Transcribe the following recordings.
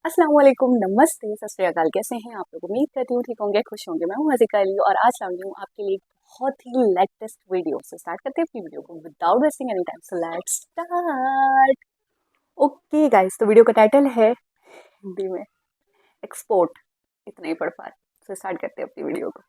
अस्सलाम वालेकुम, नमस्ते, सत श्री अकाल। कैसे हैं आप लोग? उम्मीद करती हूँ ठीक होंगे, खुश होंगे। मैं हूँ हज़िका अली और आज लाई हूँ आपके लिए एक बहुत ही लेटेस्ट वीडियो। सो स्टार्ट करते हैं अपनी वीडियो को without wasting any time. So let's start. Okay guys, तो वीडियो का टाइटल है हिंदी में एक्सपोर्ट। इतना ही पढ़ पा रहे। सो स्टार्ट करते हैं अपनी वीडियो को।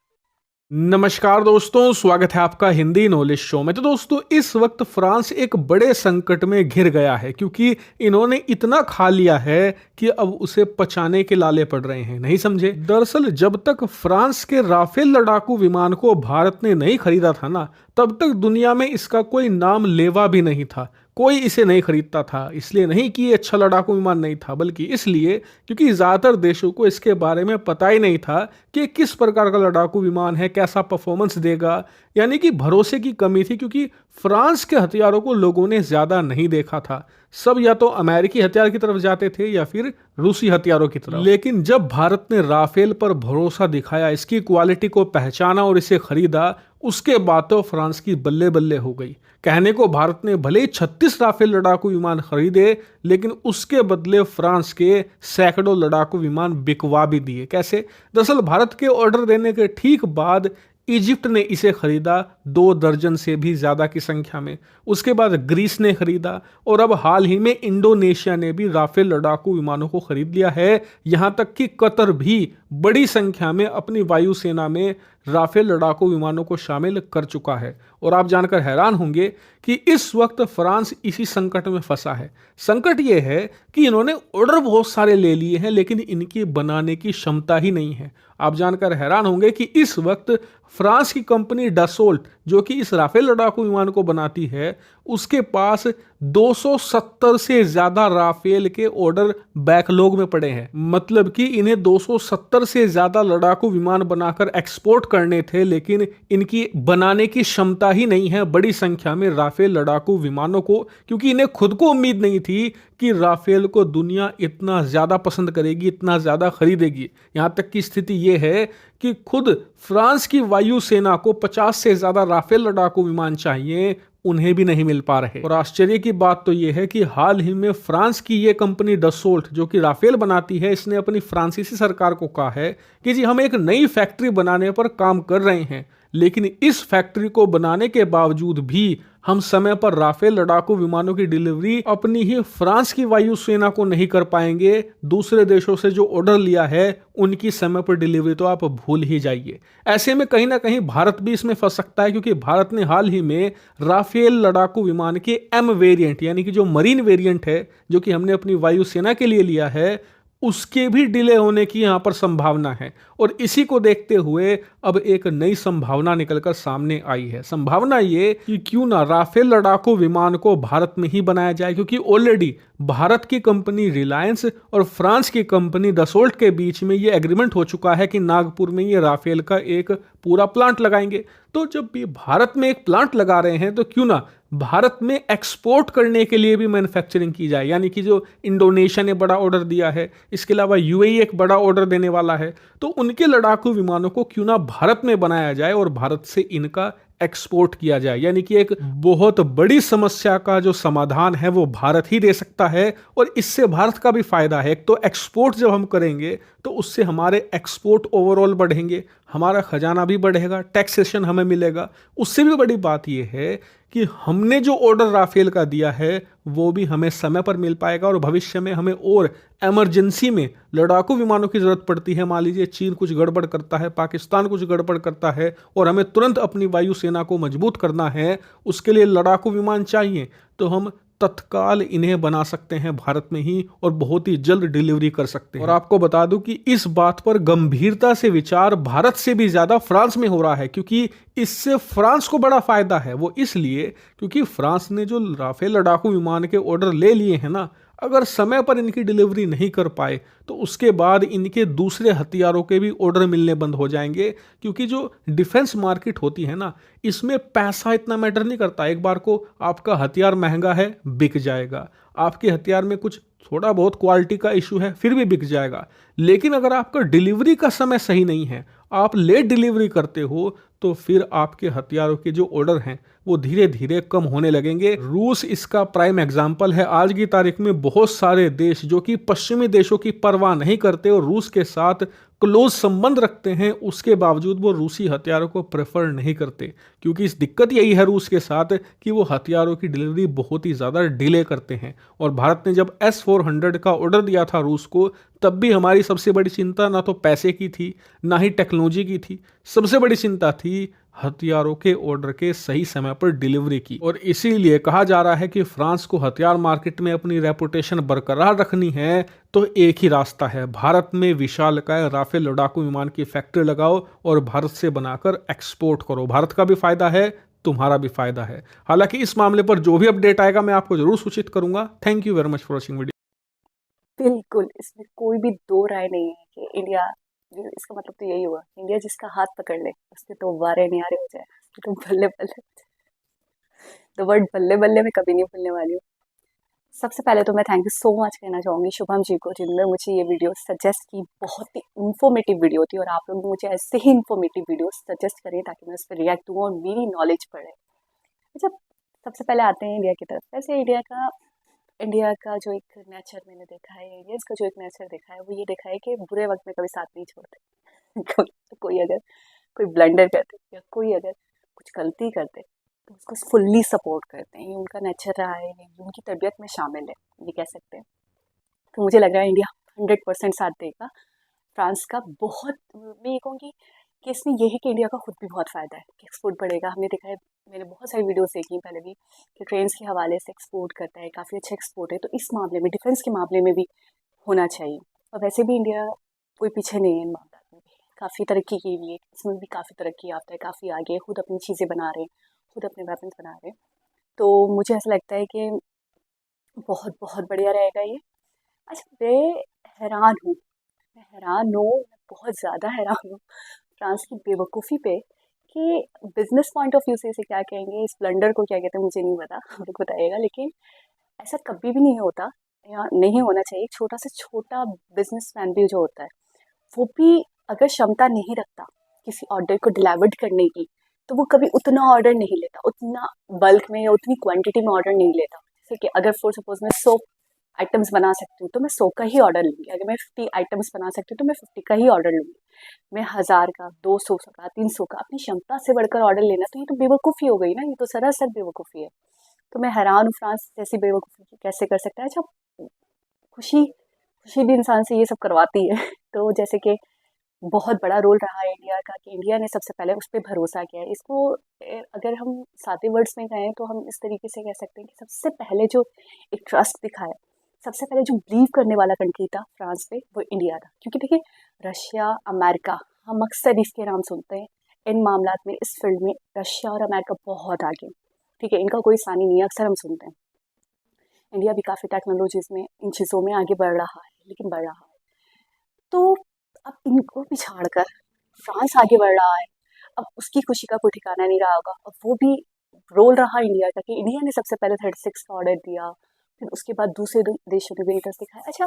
नमस्कार दोस्तों, स्वागत है आपका हिंदी नॉलेज शो में। तो दोस्तों, इस वक्त फ्रांस एक बड़े संकट में घिर गया है क्योंकि इन्होंने इतना खा लिया है कि अब उसे पचाने के लाले पड़ रहे हैं। नहीं समझे? दरअसल जब तक फ्रांस के राफेल लड़ाकू विमान को भारत ने नहीं खरीदा था ना, तब तक दुनिया में इसका कोई नाम लेवा भी नहीं था। कोई इसे नहीं खरीदता था। इसलिए नहीं कि ये अच्छा लड़ाकू विमान नहीं था, बल्कि इसलिए क्योंकि ज़्यादातर देशों को इसके बारे में पता ही नहीं था कि किस प्रकार का लड़ाकू विमान है, कैसा परफॉर्मेंस देगा। यानी कि भरोसे की कमी थी क्योंकि फ्रांस के हथियारों को लोगों ने ज़्यादा नहीं देखा था। सब या तो अमेरिकी हथियार की तरफ जाते थे या फिर रूसी हथियारों की तरफ। लेकिन जब भारत ने राफेल पर भरोसा दिखाया, इसकी क्वालिटी को पहचाना और इसे खरीदा, उसके बाद तो फ्रांस की बल्ले बल्ले हो गई। कहने को भारत ने भले ही 36 राफेल लड़ाकू विमान खरीदे, लेकिन उसके बदले फ्रांस के सैकड़ों लड़ाकू विमान बिकवा भी दिए। कैसे? दरअसल भारत के ऑर्डर देने के ठीक बाद इजिप्ट ने इसे खरीदा 2 दर्जन से भी ज़्यादा की संख्या में। उसके बाद ग्रीस ने खरीदा और अब हाल ही में इंडोनेशिया ने भी राफेल लड़ाकू विमानों को खरीद लिया है। यहाँ तक कि कतर भी बड़ी संख्या में अपनी वायुसेना में राफेल लड़ाकू विमानों को शामिल कर चुका है। और आप जानकर हैरान होंगे कि इस वक्त फ्रांस इसी संकट में फंसा है। संकट ये है कि इन्होंने ऑर्डर बहुत सारे ले लिए हैं, लेकिन इनकी बनाने की क्षमता ही नहीं है। आप जानकर हैरान होंगे कि इस वक्त फ्रांस की कंपनी डसोल्ट, जो कि इस राफेल लड़ाकू विमान को बनाती है, उसके पास 270 से ज्यादा राफेल के ऑर्डर बैकलॉग में पड़े हैं। मतलब कि इन्हें 270 से ज्यादा लड़ाकू विमान बनाकर एक्सपोर्ट करने थे, लेकिन इनकी बनाने की क्षमता ही नहीं है बड़ी संख्या में राफेल लड़ाकू विमानों को, क्योंकि इन्हें खुद को उम्मीद नहीं थी कि राफेल को दुनिया इतना ज्यादा पसंद करेगी, इतना ज्यादा खरीदेगी। यहां तक की स्थिति यह है कि खुद फ्रांस की वायुसेना को 50 से ज्यादा राफेल लड़ाकू विमान चाहिए, उन्हें भी नहीं मिल पा रहे। और आश्चर्य की बात तो यह है कि हाल ही में फ्रांस की यह कंपनी डसोल्ट, जो कि राफेल बनाती है, इसने अपनी फ्रांसीसी सरकार को कहा है कि जी हम एक नई फैक्ट्री बनाने पर काम कर रहे हैं, लेकिन इस फैक्ट्री को बनाने के बावजूद भी हम समय पर राफेल लड़ाकू विमानों की डिलीवरी अपनी ही फ्रांस की वायुसेना को नहीं कर पाएंगे। दूसरे देशों से जो ऑर्डर लिया है उनकी समय पर डिलीवरी तो आप भूल ही जाइए। ऐसे में कहीं ना कहीं भारत भी इसमें फंस सकता है, क्योंकि भारत ने हाल ही में राफेल लड़ाकू विमान के एम वेरिएंट, यानी कि जो मरीन वेरिएंट है, जो कि हमने अपनी वायुसेना के लिए लिया है, उसके भी डिले होने की यहां पर संभावना है। और इसी को देखते हुए अब एक नई संभावना निकलकर सामने आई है। संभावना ये कि क्यों ना राफेल लड़ाकू विमान को भारत में ही बनाया जाए, क्योंकि ऑलरेडी भारत की कंपनी रिलायंस और फ्रांस की कंपनी डसोल्ट के बीच में ये एग्रीमेंट हो चुका है कि नागपुर में ये राफेल का एक पूरा प्लांट लगाएंगे। तो जब भी भारत में एक प्लांट लगा रहे हैं, तो क्यों ना भारत में एक्सपोर्ट करने के लिए भी मैन्युफैक्चरिंग की जाए। यानी कि जो इंडोनेशिया ने बड़ा ऑर्डर दिया है, इसके अलावा यूएई एक बड़ा ऑर्डर देने वाला है, तो उनके लड़ाकू विमानों को क्यों ना भारत में बनाया जाए और भारत से इनका एक्सपोर्ट किया जाए। यानी कि एक बहुत बड़ी समस्या का जो समाधान है वो भारत ही दे सकता है, और इससे भारत का भी फायदा है। एक तो एक्सपोर्ट जब हम करेंगे तो उससे हमारे एक्सपोर्ट ओवरऑल बढ़ेंगे, हमारा खजाना भी बढ़ेगा, टैक्सेशन हमें मिलेगा। उससे भी बड़ी बात यह है कि हमने जो ऑर्डर राफेल का दिया है वो भी हमें समय पर मिल पाएगा, और भविष्य में हमें और इमरजेंसी में लड़ाकू विमानों की जरूरत पड़ती है। मान लीजिए चीन कुछ गड़बड़ करता है, पाकिस्तान कुछ गड़बड़ करता है, और हमें तुरंत अपनी वायुसेना को मजबूत करना है, उसके लिए लड़ाकू विमान चाहिए, तो हम तत्काल इन्हें बना सकते हैं भारत में ही, और बहुत ही जल्द डिलीवरी कर सकते हैं। और आपको बता दूं कि इस बात पर गंभीरता से विचार भारत से भी ज्यादा फ्रांस में हो रहा है, क्योंकि इससे फ्रांस को बड़ा फायदा है। वो इसलिए क्योंकि फ्रांस ने जो राफेल लड़ाकू विमान के ऑर्डर ले लिए हैं ना, अगर समय पर इनकी डिलीवरी नहीं कर पाए तो उसके बाद इनके दूसरे हथियारों के भी ऑर्डर मिलने बंद हो जाएंगे। क्योंकि जो डिफेंस मार्केट होती है ना, इसमें पैसा इतना मैटर नहीं करता। एक बार को आपका हथियार महंगा है, बिक जाएगा। आपके हथियार में कुछ थोड़ा बहुत क्वालिटी का इशू है, फिर भी बिक जाएगा। लेकिन अगर आपका डिलीवरी का समय सही नहीं है, आप लेट डिलीवरी करते हो, तो फिर आपके हथियारों के जो ऑर्डर हैं वो धीरे धीरे कम होने लगेंगे। रूस इसका प्राइम एग्जाम्पल है। आज की तारीख में बहुत सारे देश जो कि पश्चिमी देशों की परवाह नहीं करते और रूस के साथ क्लोज संबंध रखते हैं, उसके बावजूद वो रूसी हथियारों को प्रेफर नहीं करते, क्योंकि इस दिक्कत यही है रूस के साथ कि वो हथियारों की डिलीवरी बहुत ही ज़्यादा डिले करते हैं। और भारत ने जब S-400 का ऑर्डर दिया था रूस को, तब भी हमारी सबसे बड़ी चिंता ना तो पैसे की थी, ना ही टेक्नोलॉजी की थी। सबसे बड़ी चिंता थी हथियारों के ऑर्डर के सही समय पर डिलीवरी की। और इसीलिए कहा जा रहा है कि फ्रांस को हथियार मार्केट में अपनी रेपुटेशन बरकरार रखनी है तो एक ही रास्ता है, भारत में विशालकाय राफेल लड़ाकू विमान की फैक्ट्री लगाओ और भारत से बनाकर एक्सपोर्ट करो। भारत का भी फायदा है, तुम्हारा भी फायदा है। हालांकि इस मामले पर जो भी अपडेट आएगा मैं आपको जरूर सूचित करूंगा। Thank you very much for watching video. बिल्कुल, इसमें कोई भी दो राय नहीं है कि इंडिया, इसका मतलब तो यही हुआ, इंडिया जिसका हाथ पकड़ ले उसके तो वारे न्यारे हो जाए, उसके तो बल्ले बल्ले। तो वर्ड बल्ले बल्ले में कभी नहीं भूलने वाली हूँ। सबसे पहले तो मैं थैंक यू सो मच कहना चाहूँगी शुभम जी को, जिनने मुझे ये वीडियो सजेस्ट की। बहुत ही इन्फॉर्मेटिव वीडियो थी और आप लोग भी मुझे ऐसे ही इन्फॉर्मेटिव वीडियो सजेस्ट करें ताकि मैं उस पर रिएक्ट दूँ और मेरी नॉलेज बढ़े। अच्छा, सबसे पहले आते हैं इंडिया की तरफ। वैसे इंडिया का जो एक नेचर मैंने देखा है, इंडियंस का जो एक नेचर देखा है, वो ये देखा है कि बुरे वक्त में कभी साथ नहीं छोड़ते। कोई अगर कोई ब्लंडर करते या कोई अगर कुछ गलती करते तो उसको फुल्ली सपोर्ट करते हैं। ये उनका नेचर रहा है, ये उनकी तबीयत में शामिल है, ये कह सकते हैं। तो मुझे लग रहा है इंडिया 100% साथ देगा फ्रांस का। बहुत, मैं ये कहूँगी कि इसमें ये है कि इंडिया का खुद भी बहुत फ़ायदा है कि एक्सपोर्ट बढ़ेगा। हमने देखा है, मैंने बहुत सारी वीडियोस देखी हैं पहले भी कि ट्रेन्स के हवाले से एक्सपोर्ट करता है, काफ़ी अच्छा एक्सपोर्ट है। तो इस मामले में, डिफेंस के मामले में भी होना चाहिए। और वैसे भी इंडिया कोई पीछे नहीं है इन मामलों में भी, काफ़ी तरक्की की हुई है, इसमें भी काफ़ी तरक्की याफ्ता है, काफ़ी आगे है, खुद अपनी चीज़ें बना रहे हैं, खुद अपने वेपन्स बना रहे हैं। तो मुझे ऐसा लगता है कि बहुत बहुत बढ़िया रहेगा ये। अच्छा, मैं बहुत ज़्यादा हैरान हूँ फ्रांस की बेवकूफ़ी पे कि बिजनेस पॉइंट ऑफ व्यू से इसे क्या कहेंगे, इस ब्लंडर को क्या कहते हैं मुझे नहीं पता, आप लोग बताइएगा। लेकिन ऐसा कभी भी नहीं होता या नहीं होना चाहिए। एक छोटा से छोटा बिजनेसमैन भी जो होता है, वो भी अगर क्षमता नहीं रखता किसी ऑर्डर को डिलीवर्ड करने की, तो वो कभी उतना ऑर्डर नहीं लेता, उतना बल्क में या उतनी क्वांटिटी में ऑर्डर नहीं लेता। जैसे कि अगर फॉर सपोज मैं 100 आइटम्स बना सकती हूँ तो मैं 100 का ही ऑर्डर लूँगी। अगर मैं 50 आइटम्स बना सकती हूँ तो मैं 50 का ही ऑर्डर लूँगी। मैं 1000 का, 200 का, 300 का अपनी क्षमता से बढ़कर ऑर्डर लेना, तो ये तो बेवकूफ़ी हो गई ना, ये तो सरासर बेवकूफ़ी है। तो मैं हैरान हूँ फ्रांस जैसी बेवकूफ़ी कैसे कर सकता है। अच्छा, खुशी खुशी भी इंसान से ये सब करवाती है। तो जैसे कि बहुत बड़ा रोल रहा है इंडिया का कि इंडिया ने सबसे पहले उस पर भरोसा किया है। इसको अगर हम सादे वर्ड्स में कहें तो हम इस तरीके से कह सकते हैं कि सबसे पहले जो एक ट्रस्ट दिखाया, सबसे पहले जो बिलीव करने वाला कंट्री था फ्रांस पे, वो इंडिया था। क्योंकि देखिए, रशिया, अमेरिका, हम अक्सर इसके नाम सुनते हैं इन मामलात में, इस फील्ड में रशिया और अमेरिका बहुत आगे हैं। ठीक है, इनका कोई सानी नहीं है, अक्सर हम सुनते हैं। इंडिया भी काफ़ी टेक्नोलॉजीज़ में, इन चीज़ों में आगे बढ़ रहा है, लेकिन बढ़ रहा है। तो अब इनको पिछाड़ कर फ्रांस आगे बढ़ रहा है। अब उसकी खुशी का कोई ठिकाना नहीं रहा होगा। अब वो भी रोल रहा इंडिया का कि इंडिया ने सबसे पहले 36 का ऑर्डर दिया, फिर उसके बाद दूसरे देशों ने भी इंटरेस्ट दिखाया। अच्छा,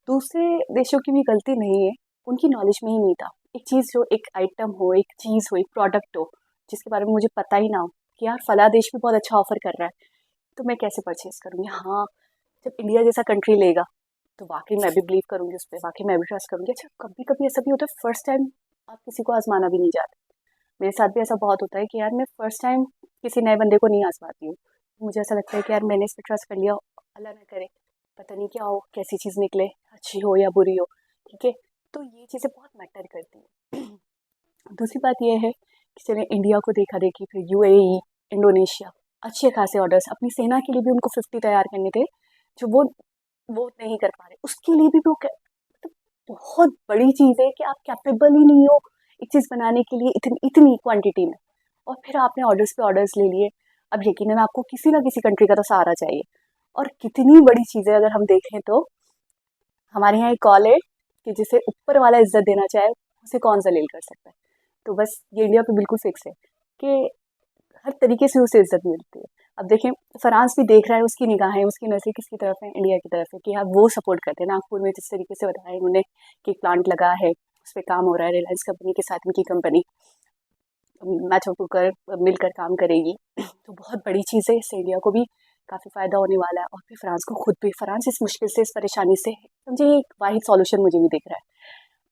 दूसरे देशों की भी गलती नहीं है, उनकी नॉलेज में ही नहीं था। एक चीज़ जो, एक आइटम हो, एक चीज़ हो, एक प्रोडक्ट हो, जिसके बारे में मुझे पता ही ना हो कि यार फला देश भी बहुत अच्छा ऑफर कर रहा है, तो मैं कैसे परचेज़ करूँगी। हाँ, जब इंडिया जैसा कंट्री लेगा तो वाकई मैं भी बिलीव करूँगी उस पर, वाकई मैं भी ट्रस्ट करूँगी। अच्छा, कभी कभी ऐसा भी होता है, फर्स्ट टाइम आप किसी को आजमाना भी नहीं चाहते। मेरे साथ भी ऐसा बहुत होता है कि यार मैं फर्स्ट टाइम किसी नए बंदे को नहीं आजमाती हूँ। मुझे ऐसा लगता है कि यार मैंने इस पर ट्रस्ट कर लिया, अल्लाह ना करे पता नहीं क्या हो, कैसी चीज़ निकले, अच्छी हो या बुरी हो। ठीक है, तो ये चीज़ें बहुत मैटर करती हैं। दूसरी बात यह है कि चले इंडिया को देखा देखी, फिर यूएई, इंडोनेशिया, अच्छे खासे ऑर्डर्स अपनी सेना के लिए भी उनको 50 तैयार करने थे, जो वो नहीं कर पा रहे। उसके लिए भी वो मतलब बहुत बड़ी चीज़ है कि आप कैपेबल ही नहीं हो एक चीज़ बनाने के लिए इतनी इतनी क्वांटिटी में, और फिर आपने ऑर्डर्स पे ऑर्डर्स ले लिए। अब यकीनन आपको किसी ना किसी कंट्री का तो सहारा चाहिए। और कितनी बड़ी चीज़ है, अगर हम देखें तो हमारे यहाँ एक कॉल है कि जिसे ऊपर वाला इज्जत देना चाहे उसे कौन जलील कर सकता है। तो बस ये इंडिया पे बिल्कुल फिक्स है कि हर तरीके से उसे इज्जत मिलती है। अब देखें, फ्रांस भी देख रहा है, उसकी निगाहें, उसकी नज़रें किसकी तरफ है, इंडिया की तरफ है कि हाँ वो सपोर्ट करते हैं। नागपुर में जिस तरीके से बताया उन्होंने कि प्लांट लगा है, उस पर काम हो रहा है, रिलायंस कंपनी के साथ उनकी कंपनी, मैच होकर मिलकर काम करेगी तो बहुत बड़ी चीज़ है। इससे इंडिया को भी काफ़ी फ़ायदा होने वाला है और फिर फ्रांस को खुद भी, फ्रांस इस मुश्किल से, इस परेशानी से समझे एक वाहिद सॉल्यूशन मुझे भी दिख रहा है।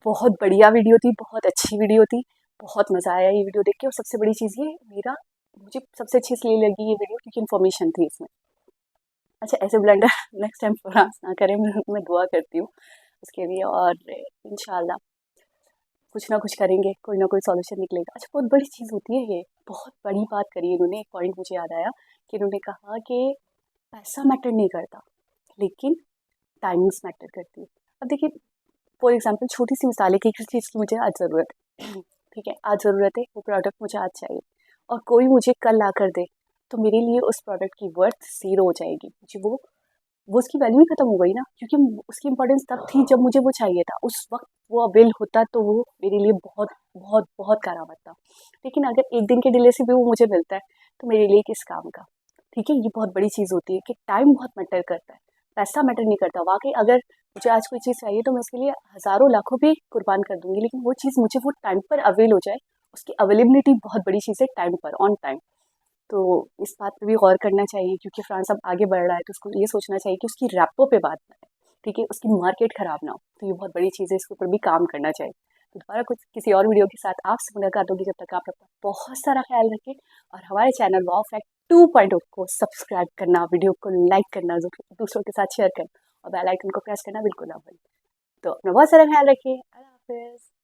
बहुत बढ़िया वीडियो थी, बहुत अच्छी वीडियो थी, बहुत मज़ा आया ये वीडियो देख के। और सबसे बड़ी चीज़ ये मेरा, मुझे सबसे अच्छी इसलिए लगी ये वीडियो क्योंकि इन्फॉर्मेशन थी इसमें। अच्छा, ऐसे ब्लंडर नेक्स्ट टाइम फ्रांस ना करें, मैं दुआ करती हूँ उसके लिए। और इंशाल्लाह कुछ ना कुछ करेंगे, कोई ना कोई सॉल्यूशन निकलेगा। अच्छा, बहुत बड़ी चीज़ होती है ये, बहुत बड़ी बात करी इन्होंने। एक पॉइंट मुझे याद आया कि इन्होंने कहा कि पैसा मैटर नहीं करता, लेकिन टाइमिंग्स मैटर करती है। अब देखिए, फॉर एग्जाम्पल छोटी सी मिसाल है कि किसी चीज़ की मुझे आज ज़रूरत है, ठीक है, आज ज़रूरत है, वो प्रोडक्ट मुझे आज चाहिए, और कोई मुझे कल ला कर दे, तो मेरे लिए उस प्रोडक्ट की वर्थ ज़ीरो हो जाएगी। मुझे वो उसकी वैल्यू ही खत्म हो गई ना, क्योंकि उसकी इंपॉर्टेंस तब थी जब मुझे वो चाहिए था, उस वक्त वो अवेल होता तो वो मेरे लिए बहुत बहुत बहुत करामत था। लेकिन अगर एक दिन के डिले से भी वो मुझे मिलता है तो मेरे लिए किस काम का। ठीक है, ये बहुत बड़ी चीज़ होती है कि टाइम बहुत मैटर करता है, पैसा मैटर नहीं करता। वाकई अगर मुझे आज कोई चीज़ चाहिए तो मैं उसके लिए हज़ारों लाखों भी कुर्बान कर दूंगी, लेकिन वो चीज़ मुझे वो टाइम पर अवेल हो जाए, उसकी अवेलेबिलिटी बहुत बड़ी चीज़ है, टाइम पर, ऑन टाइम। तो इस बात पे भी गौर करना चाहिए क्योंकि फ्रांस अब आगे बढ़ रहा है, तो उसको ये सोचना चाहिए कि उसकी रैपो पे बात ना है, ठीक है, उसकी मार्केट खराब ना हो। तो ये बहुत बड़ी चीज़ है, इसके ऊपर भी काम करना चाहिए। तो दोबारा कुछ किसी और वीडियो के साथ आपसे मुलाकात होगी, जब तक आप अपना बहुत सारा ख्याल रखें और हमारे चैनल वाओ फैक्ट 2.0 को सब्सक्राइब करना, वीडियो को लाइक करना, दूसरों के साथ शेयर करना और बेल आइकन को प्रेस करना बिल्कुल ना भूलें। तो अपना बहुत सारा ख्याल रखिए। अल्लाह हाफिज़।